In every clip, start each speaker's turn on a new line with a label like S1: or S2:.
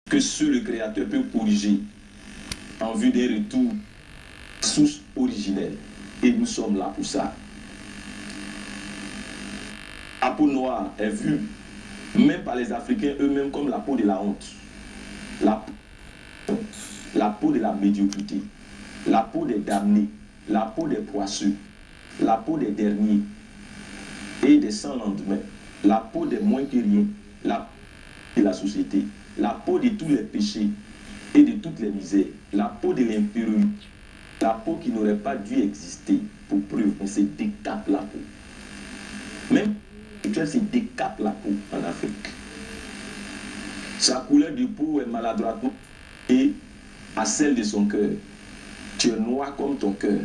S1: que seul le Créateur peut corriger en vue d'un retour à la source originelle. Et nous sommes là pour ça. La peau noire est vue, même par les Africains eux-mêmes, comme la peau de la honte. La peau de la médiocrité. La peau des damnés. La peau des poisseux. La peau des derniers et des sans lendemain. La peau des moins que rien. La peau de la société. La peau de tous les péchés et de toutes les misères. La peau de l'impurité. La peau qui n'aurait pas dû exister. Pour preuve, on se décape la peau. Même se décape la peau en Afrique. Sa couleur de peau est maladroitement et à celle de son cœur. Tu es noir comme ton cœur.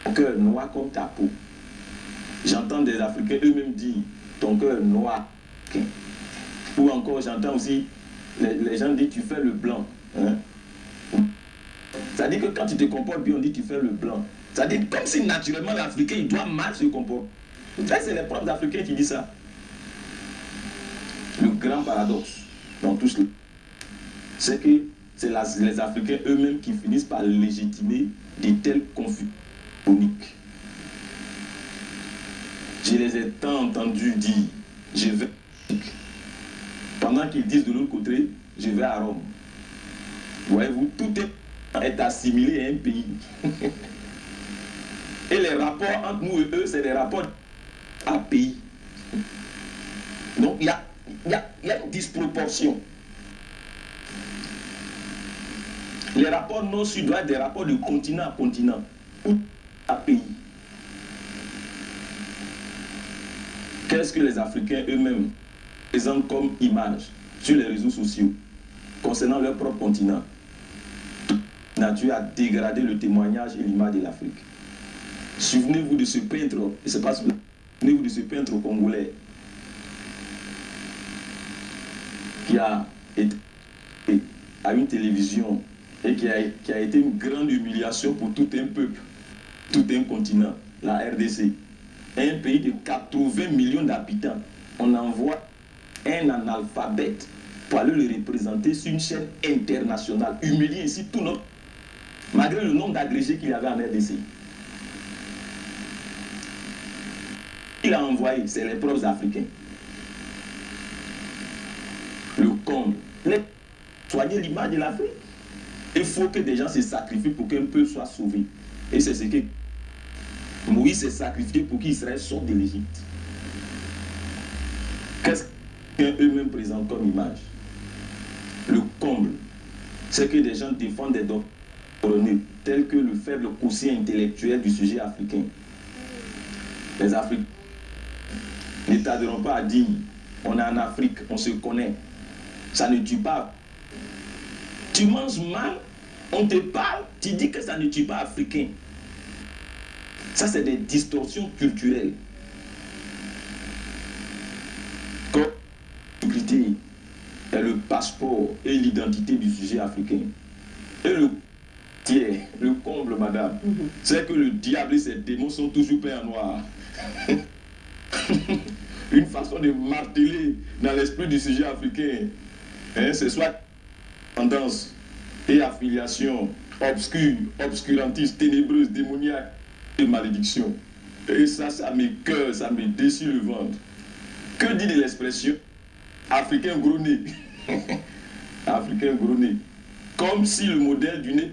S1: Ton cœur noir comme ta peau. J'entends des Africains eux-mêmes dire ton cœur noir. Ou encore j'entends aussi les gens dire tu fais le blanc. Hein? Ça dit que quand tu te comportes bien, on dit tu fais le blanc. Ça dit comme si naturellement l'Africain il doit mal se comporter. C'est les propres Africains qui disent ça. Le grand paradoxe dans tout cela, c'est que c'est les Africains eux-mêmes qui finissent par légitimer de telles confusions chroniques. Je les ai tant entendus dire, je vais, pendant qu'ils disent de l'autre côté, je vais à Rome. Voyez-vous, tout est assimilé à un pays. Et les rapports entre nous et eux, c'est des rapports à pays. Donc il y a une disproportion. Les rapports nord-sud doivent être des rapports de continent à continent ou à pays. Qu'est-ce que les Africains eux-mêmes présentent comme image sur les réseaux sociaux concernant leur propre continent? Nature a dégradé le témoignage et l'image de l'Afrique. Souvenez-vous de ce peintre, et c'est pas souvenez-vous de ce peintre congolais qui a été à une télévision et qui a été une grande humiliation pour tout un peuple, tout un continent, la RDC. Un pays de 80 millions d'habitants, on envoie un analphabète pour aller le représenter sur une chaîne internationale, humilier ici tout notre... malgré le nombre d'agrégés qu'il y avait en RDC. Il a envoyé, c'est les propres Africains. Le comble. Soigner l'image de l'Afrique. Il faut que des gens se sacrifient pour qu'un peuple soit sauvé. Et c'est ce que Moïse s'est sacrifié pour qu'Israël sorte de l'Égypte. Qu'est-ce qu'eux-mêmes présentent comme image? Le comble, c'est que des gens défendent des doctrines tels que le faible quotient intellectuel du sujet africain. Les Africains ne tarderont pas à dire on est en Afrique, on se connaît. Ça ne tue pas. Tu manges mal, on te parle, tu dis que ça ne tue pas africain. Ça, c'est des distorsions culturelles. Comme l'intégrité est le passeport et l'identité du sujet africain. Et le comble, madame, c'est que le diable et ses démons sont toujours peints en noir. Une façon de marteler dans l'esprit du sujet africain. Hein, c'est soit tendance et affiliation obscure, obscurantiste, ténébreuse, démoniaque et malédiction. Et ça m'écoeure, ça me déchire le ventre. Que dit de l'expression africain gros nez? Africain gros nez. Comme si le modèle du nez,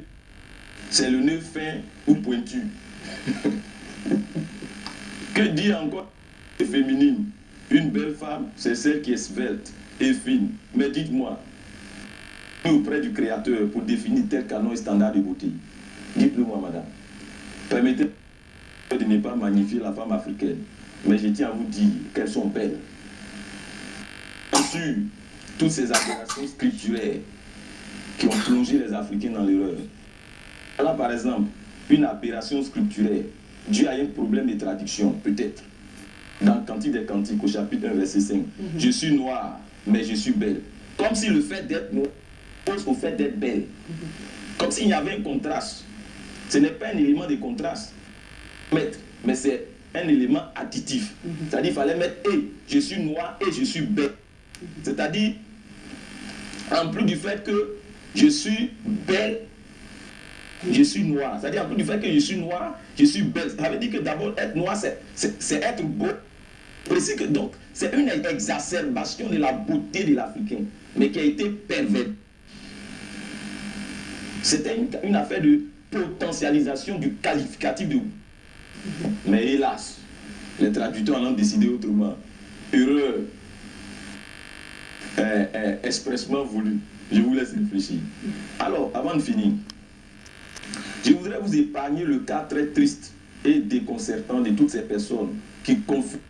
S1: c'est le nez fin ou pointu. Que dit encore féminine? Une belle femme, c'est celle qui est svelte et fine. Mais dites-moi, auprès du Créateur pour définir tel canon et standard de beauté. Dites-le-moi, madame. Permettez de ne pas magnifier la femme africaine, mais je tiens à vous dire qu'elles sont belles. Bien sûr, toutes ces aberrations scripturaires qui ont plongé les Africains dans l'erreur. Là, par exemple, une aberration scripturaire due à un problème de traduction, peut-être. Dans le Cantique des Cantiques, au chapitre 1, verset 5. Je suis noire, mais je suis belle. Comme si le fait d'être noire pose au fait d'être belle. Comme s'il y avait un contraste. Ce n'est pas un élément de contraste, mais c'est un élément additif. C'est-à-dire qu'il fallait mettre et je suis noire et je suis belle. C'est-à-dire En plus du fait que je suis belle, je suis noir. C'est-à-dire en plus du fait que je suis noir, je suis belle. Ça veut dire que d'abord être noir, c'est être beau. Précis que donc, c'est une exacerbation de la beauté de l'Africain, mais qui a été pervertie. C'était une affaire de potentialisation du qualificatif de... Mais hélas, les traducteurs en ont décidé autrement. Erreur expressement voulu. Je vous laisse réfléchir. Alors, avant de finir, je voudrais vous épargner le cas très triste et déconcertant de toutes ces personnes qui confondent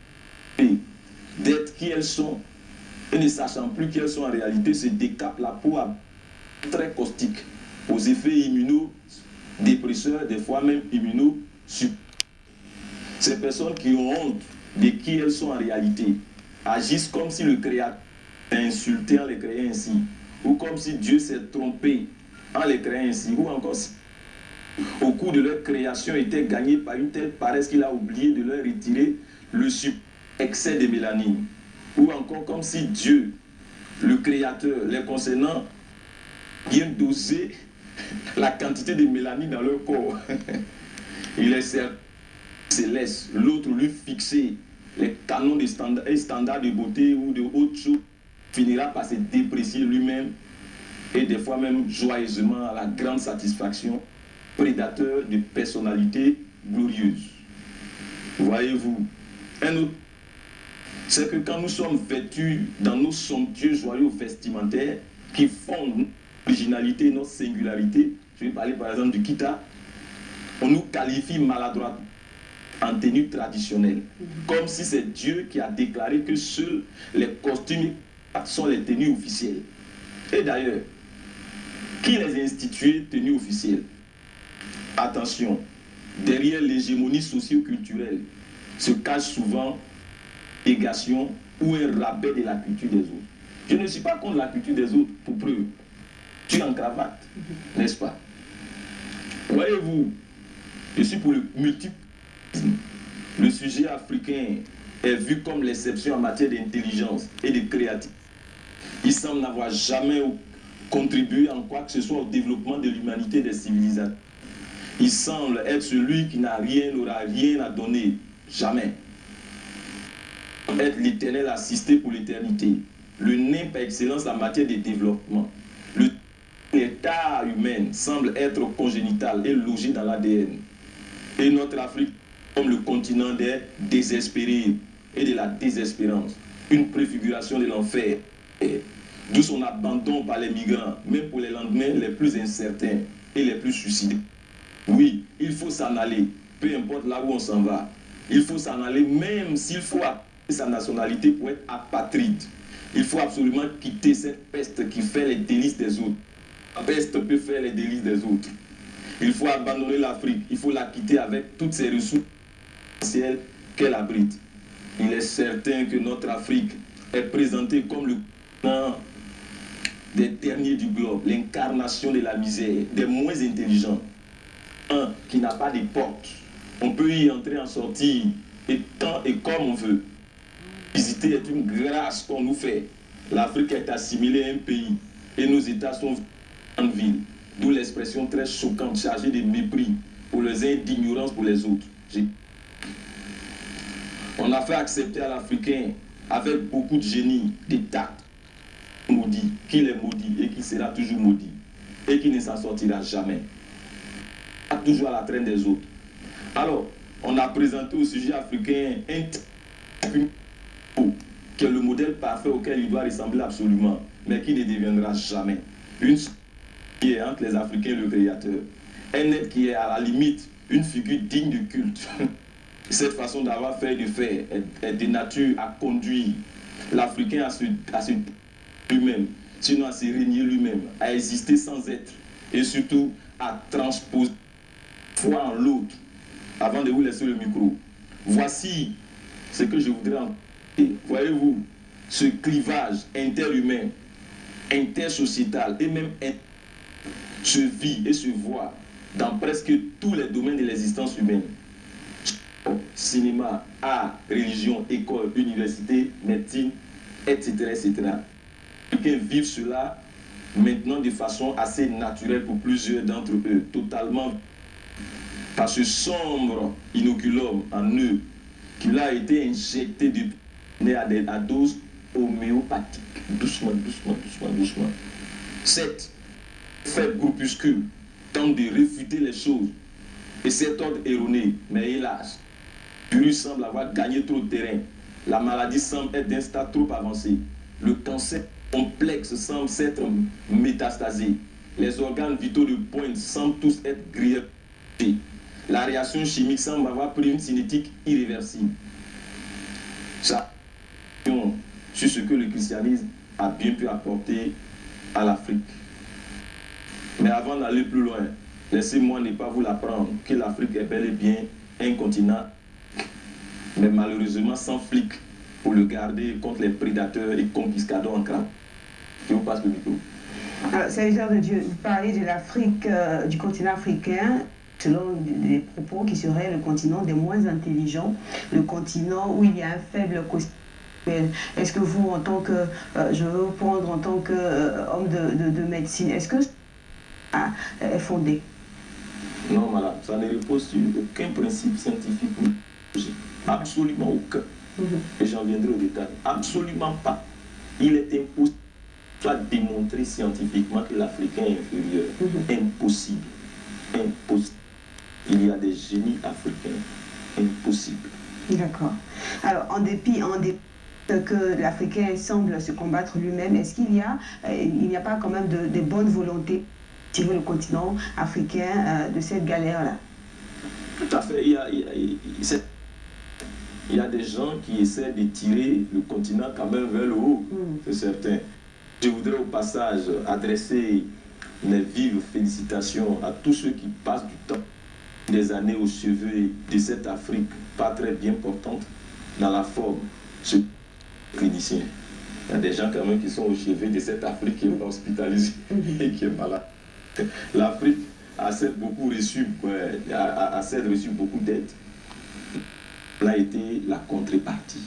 S1: d'être qui elles sont et ne sachant plus qui elles sont en réalité, se décapent la peau très caustique aux effets immunodépresseurs, des fois même immunosuppresseurs. Ces personnes qui ont honte de qui elles sont en réalité agissent comme si le Créateur a insulté en les créant ainsi, ou comme si Dieu s'est trompé en les créant ainsi, ou encore si au cours de leur création était gagné par une telle paresse qu'il a oublié de leur retirer le excès de mélanine, ou encore comme si Dieu, le Créateur, les concernant, bien dosé la quantité de mélanine dans leur corps. Il est certain se laisse l'autre lui fixer les canons de standards de beauté ou de autre chose, finira par se déprécier lui-même et des fois même joyeusement à la grande satisfaction, prédateur de personnalités glorieuses. Voyez-vous, un autre, c'est que quand nous sommes vêtus dans nos somptueux joyaux vestimentaires qui font notre originalité, notre singularité, je vais parler par exemple du kita, on nous qualifie maladroitement en tenue traditionnelle, comme si c'est Dieu qui a déclaré que seuls les costumes sont les tenues officielles. Et d'ailleurs, qui les a instituées tenues officielles? Attention, derrière l'hégémonie socio-culturelle se cache souvent négation ou un rabais de la culture des autres. Je ne suis pas contre la culture des autres, pour preuve. Tu es en cravate, n'est-ce pas? Voyez-vous, je suis pour le multiple. Le sujet africain est vu comme l'exception en matière d'intelligence et de créativité. Il semble n'avoir jamais contribué en quoi que ce soit au développement de l'humanité et des civilisations. Il semble être celui qui n'a rien, n'aura rien à donner. Jamais. Être l'éternel assisté pour l'éternité. Le nain par excellence en matière de développement. L'état humain semble être congénital et logé dans l'ADN. Et notre Afrique comme le continent des désespérés et de la désespérance. Une préfiguration de l'enfer. D'où son abandon par les migrants, même pour les lendemains les plus incertains et les plus suicidaires. Oui, il faut s'en aller, peu importe là où on s'en va. Il faut s'en aller, même s'il faut apporter sa nationalité pour être apatride. Il faut absolument quitter cette peste qui fait les délices des autres. La peste peut faire les délices des autres. Il faut abandonner l'Afrique, il faut la quitter avec toutes ses ressources essentielles qu'elle abrite. Il est certain que notre Afrique est présentée comme le continent des derniers du globe, l'incarnation de la misère, des moins intelligents. Un qui n'a pas de porte. On peut y entrer, en sortir, et tant et comme on veut. Visiter est une grâce qu'on nous fait. L'Afrique est assimilée à un pays et nos États sont en ville. D'où l'expression très choquante, chargée de mépris pour les uns et d'ignorance pour les autres. On a fait accepter à l'Africain, avec beaucoup de génie, des tact, maudit, qu'il est maudit et qu'il sera toujours maudit, et qu'il ne s'en sortira jamais. Toujours à la traîne des autres. Alors, on a présenté au sujet africain un qui est le modèle parfait auquel il doit ressembler absolument, mais qui ne deviendra jamais. Une qui est entre les Africains et le Créateur. Un être qui est à la limite une figure digne de culte. Cette façon d'avoir fait et de faire est de nature à conduire l'Africain à se lui-même, sinon à se régner lui-même, à exister sans être, et surtout à transposer foi en l'autre. Avant de vous laisser le micro, voici ce que je voudrais en dire. Voyez-vous, ce clivage interhumain, intersociétal et même se vit et se voit dans presque tous les domaines de l'existence humaine. Cinéma, art, religion, école, université, médecine, etc. etc. Quelqu'un vive cela maintenant de façon assez naturelle pour plusieurs d'entre eux, totalement par ce sombre inoculum en eux qui leur a été injecté à dose homéopathique, doucement, doucement, doucement, doucement. Cette faible groupuscule tente de réfuter les choses et cet ordre erroné, mais hélas, le virus semble avoir gagné trop de terrain. La maladie semble être d'un stade trop avancé. Le cancer complexe semble s'être métastasé. Les organes vitaux de pointe semblent tous être grièvés. La réaction chimique semble avoir pris une cinétique irréversible. Ça, sur ce que le christianisme a bien pu apporter à l'Afrique. Mais avant d'aller plus loin, laissez-moi ne pas vous l'apprendre que l'Afrique est bel et bien un continent, mais malheureusement sans flics pour le garder contre les prédateurs et confiscateurs en crabe. Je vous passe le micro.
S2: Alors, Serviteur de Dieu, vous parlez de l'Afrique, du continent africain, selon des propos qui seraient le continent des moins intelligents, le continent où il y a un faible quotient. Est-ce que vous, en tant que, je veux vous prendre en tant qu'homme de médecine, est-ce que ça est fondé?
S1: Non, madame, ça ne repose sur aucun principe scientifique. Absolument aucun. Et j'en viendrai au détail. Absolument pas. Il est impossible de démontrer scientifiquement que l'Africain est inférieur. Impossible. Impossible. Il y a des génies africains. Impossible. D'accord.
S2: Alors, en dépit que l'Africain semble se combattre lui-même, est-ce qu'il n'y a pas quand même de bonne volonté de tirer le continent africain de cette galère-là?
S1: Tout à fait. Il y a des gens qui essaient de tirer le continent quand même vers le haut, c'est certain. Je voudrais au passage adresser mes vives félicitations à tous ceux qui passent du temps, des années au chevet de cette Afrique pas très bien portante dans la forme. Ce clinicien. Il y a des gens quand même qui sont au chevet de cette Afrique qui est hospitalisée et qui est malade. L'Afrique a certes reçu beaucoup d'aide. Là a été la contrepartie.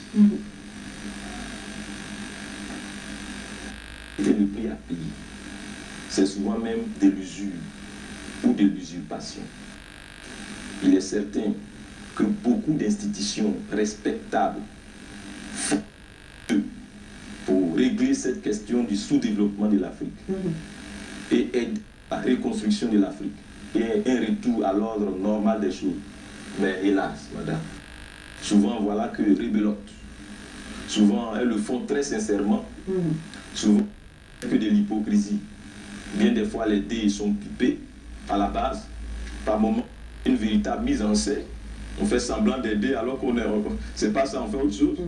S1: Et le prix à payer, c'est souvent même de l'usure ou de l'usurpation. Il est certain que beaucoup d'institutions respectables font pour régler cette question du sous-développement de l'Afrique et aident à la reconstruction de l'Afrique et un retour à l'ordre normal des choses. Mais hélas, madame, souvent voilà que rébelote. Souvent elles le font très sincèrement. Souvent que de l'hypocrisie. Bien des fois les dés sont pipés à la base. Par moment, une véritable mise en scène. On fait semblant d'aider alors qu'on est... C'est pas ça, on fait autre chose.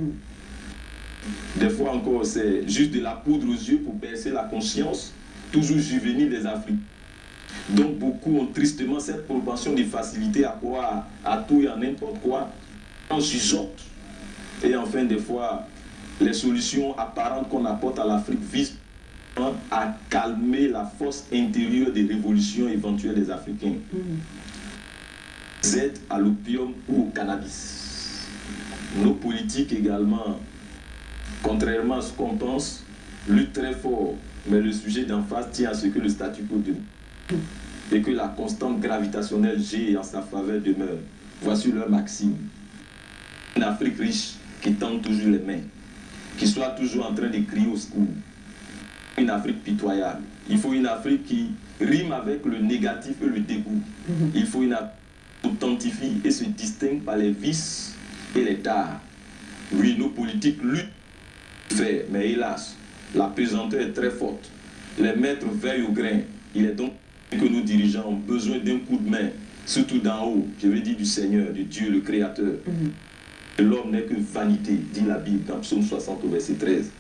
S1: Des fois encore, c'est juste de la poudre aux yeux pour baisser la conscience, toujours juvénile des Africains. Donc beaucoup ont tristement cette propension de facilité à croire à tout et à n'importe quoi, en jugeote. Et enfin, des fois, les solutions apparentes qu'on apporte à l'Afrique visent à calmer la force intérieure des révolutions éventuelles des Africains. Z à l'opium ou au cannabis. Nos politiques également, contrairement à ce qu'on pense, luttent très fort, mais le sujet d'en face tient à ce que le statu quo demeure et que la constante gravitationnelle G en sa faveur demeure. Voici leur maxime. Une Afrique riche qui tend toujours les mains, qui soit toujours en train de crier au secours. Une Afrique pitoyable. Il faut une Afrique qui rime avec le négatif et le dégoût. Il faut une Afrique qui authentifie et se distingue par les vices et les dards. Oui, nos politiques luttent, mais hélas, la pesanteur est très forte. Les maîtres veillent au grain. Il est donc que nos dirigeants ont besoin d'un coup de main, surtout d'en haut, je veux dire du Seigneur, de Dieu, le Créateur. L'homme n'est que vanité, dit la Bible dans Psaume 60 au verset 13.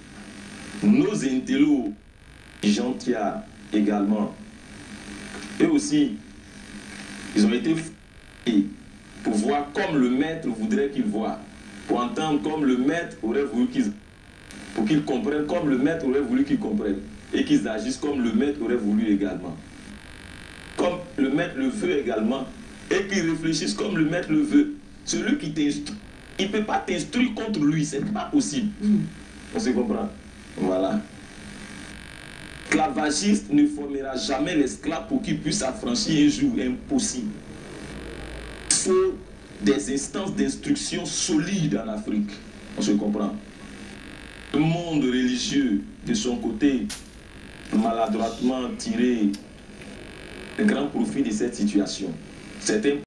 S1: Nos intellos, gentils également, eux aussi, ils ont été faits pour voir comme le maître voudrait qu'ils voient, pour entendre comme le maître aurait voulu qu'ils, pour qu'ils comprennent comme le maître aurait voulu qu'ils comprennent, et qu'ils agissent comme le maître aurait voulu également. Comme le maître le veut également, et qu'ils réfléchissent comme le maître le veut. Celui qui t'instruit, il ne peut pas t'instruire contre lui, ce n'est pas possible. On se comprend? Voilà. L'esclavagiste ne formera jamais l'esclave pour qu'il puisse affranchir un jour. Impossible. Il faut des instances d'instruction solides en Afrique. On se comprend. Le monde religieux, de son côté, maladroitement tiré un grand profit de cette situation. Certains